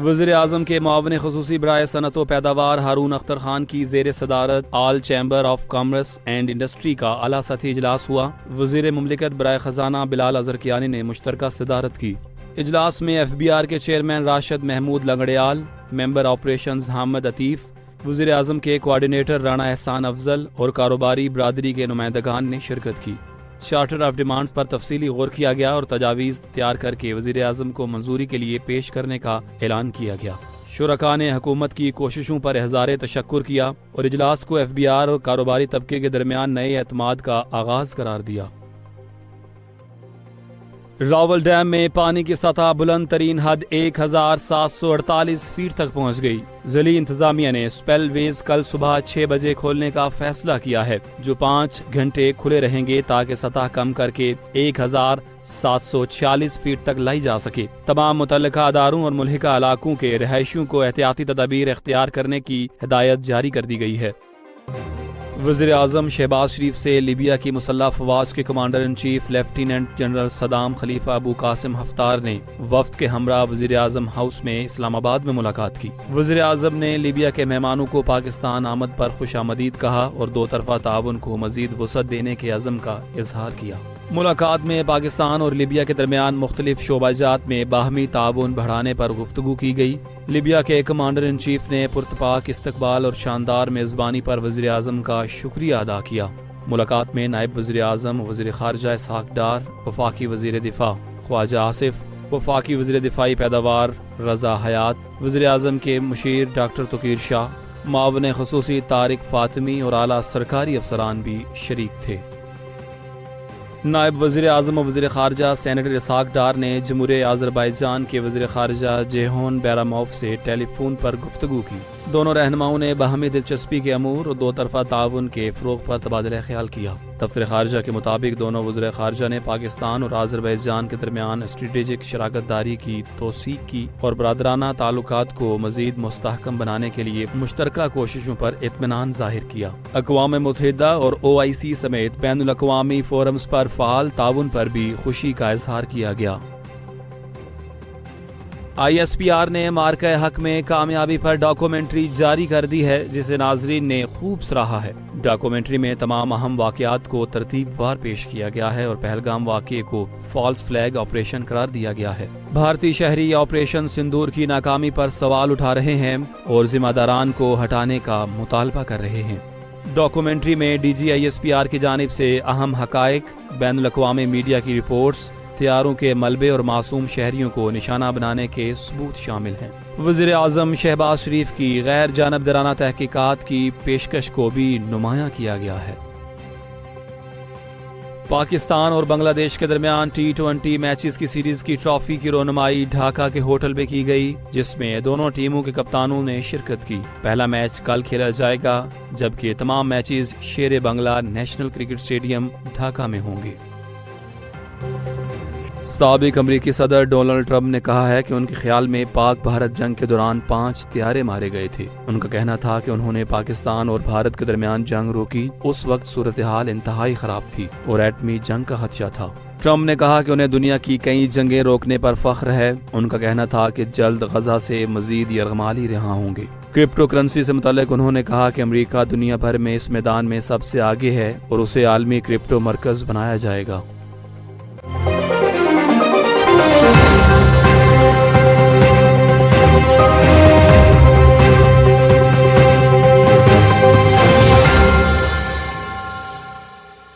وزیر اعظم کے معاون خصوصی برائے صنعت و پیداوار ہارون اختر خان کی زیر صدارت all chamber of commerce and industry کا اعلیٰ سطحی اجلاس ہوا۔ وزیر مملکت برائے خزانہ بلال اظہرکیانی نے مشترکہ صدارت کی۔ اجلاس میں ایف بی آر کے چیئرمین راشد محمود لنگڑیال، ممبر آپریشنز حامد عطیف، وزیر اعظم کے کوآرڈینیٹر رانا احسان افضل اور کاروباری برادری کے نمائندگان نے شرکت کی۔ چارٹر آف ڈیمانڈز پر تفصیلی غور کیا گیا اور تجاویز تیار کر کے وزیر اعظم کو منظوری کے لیے پیش کرنے کا اعلان کیا گیا۔ شرکاء نے حکومت کی کوششوں پر اظہار تشکر کیا اور اجلاس کو ایف بی آر اور کاروباری طبقے کے درمیان نئے اعتماد کا آغاز قرار دیا۔ راول ڈیم میں پانی کی سطح بلند ترین حد 1748 فیٹ تک پہنچ گئی۔ ضلعی انتظامیہ نے سپیل ویز کل صبح 6 بجے کھولنے کا فیصلہ کیا ہے، جو 5 گھنٹے کھلے رہیں گے تاکہ سطح کم کر کے 1746 فیٹ تک لائی جا سکے۔ تمام متعلقہ اداروں اور ملحقہ علاقوں کے رہائشیوں کو احتیاطی تدابیر اختیار کرنے کی ہدایت جاری کر دی گئی ہے۔ وزیر اعظم شہباز شریف سے لیبیا کی مسلح افواج کے commander in chief lieutenant general Saddam Khalifa Abu Qasim Haftar نے وفد کے ہمراہ وزیر اعظم ہاؤس میں اسلام آباد میں ملاقات کی۔ وزیر اعظم نے لیبیا کے مہمانوں کو پاکستان آمد پر خوش آمدید کہا اور دو طرفہ تعاون کو مزید وسعت دینے کے عزم کا اظہار کیا۔ ملاقات میں پاکستان اور لیبیا کے درمیان مختلف شعبہ جات میں باہمی تعاون بڑھانے پر گفتگو کی گئی۔ لیبیا کے کمانڈر ان چیف نے پرتپاک استقبال اور شاندار میزبانی پر وزیر اعظم کا شکریہ ادا کیا۔ ملاقات میں نائب وزیر اعظم، وزیر خارجہ اسحاق ڈار، وفاقی وزیر دفاع خواجہ آصف، وفاقی وزیر دفاعی پیداوار رضا حیات، وزیر اعظم کے مشیر ڈاکٹر توقیر شاہ، معاون خصوصی طارق فاطمی اور اعلیٰ سرکاری افسران بھی شریک تھے۔ نائب وزیر اعظم و وزیر خارجہ سینیٹر اسحاق ڈار نے جمہوریہ آذربائیجان کے وزیر خارجہ جیہون بیراموف سے ٹیلی فون پر گفتگو کی۔ دونوں رہنماؤں نے باہمی دلچسپی کے امور اور دو طرفہ تعاون کے فروغ پر تبادلہ خیال کیا۔ دفتر خارجہ کے مطابق دونوں وزیر خارجہ نے پاکستان اور آذربائیجان کے درمیان اسٹریٹجک شراکت داری کی توثیق کی اور برادرانہ تعلقات کو مزید مستحکم بنانے کے لیے مشترکہ کوششوں پر اطمینان ظاہر کیا۔ اقوام متحدہ اور OIC سمیت بین الاقوامی فورمز پر فعال تعاون پر بھی خوشی کا اظہار کیا گیا۔ ISPR نے مارکہ حق میں کامیابی پر ڈاکومنٹری جاری کر دی ہے، جسے ناظرین نے خوب سراہا ہے۔ ڈاکومنٹری میں تمام اہم واقعات کو ترتیب وار پیش کیا گیا ہے اور پہلگام واقعے کو فالس فلیگ آپریشن قرار دیا گیا ہے۔ بھارتی شہری آپریشن سندور کی ناکامی پر سوال اٹھا رہے ہیں اور ذمہ داران کو ہٹانے کا مطالبہ کر رہے ہیں۔ ڈاکومنٹری میں DG ISPR کی جانب سے اہم حقائق، بین الاقوامی میڈیا کی رپورٹس، ہتھیاروں کے ملبے اور معصوم شہریوں کو نشانہ بنانے کے ثبوت شامل ہیں۔ وزیر اعظم شہباز شریف کی غیر جانبدارانہ تحقیقات کی پیشکش کو بھی نمایاں کیا گیا ہے۔ پاکستان اور بنگلہ دیش کے درمیان T20 میچز کی سیریز کی ٹرافی کی رونمائی ڈھاکہ کے ہوٹل میں کی گئی، جس میں دونوں ٹیموں کے کپتانوں نے شرکت کی۔ پہلا میچ کل کھیلا جائے گا، جبکہ تمام میچز شیر بنگلہ نیشنل کرکٹ اسٹیڈیم ڈھاکہ میں ہوں گے۔ سابق امریکی صدر ڈونلڈ ٹرمپ نے کہا ہے کہ ان کے خیال میں پاک بھارت جنگ کے دوران 5 طیارے مارے گئے تھے۔ ان کا کہنا تھا کہ انہوں نے پاکستان اور بھارت کے درمیان جنگ روکی، اس وقت صورتحال انتہائی خراب تھی اور ایٹمی جنگ کا خدشہ تھا۔ ٹرمپ نے کہا کہ انہیں دنیا کی کئی جنگیں روکنے پر فخر ہے۔ ان کا کہنا تھا کہ جلد غزہ سے مزید یرغمالی رہا ہوں گے۔ کرپٹو کرنسی سے متعلق انہوں نے کہا کہ امریکہ دنیا بھر میں اس میدان میں سب سے آگے ہے اور اسے عالمی کرپٹو مرکز بنایا جائے گا۔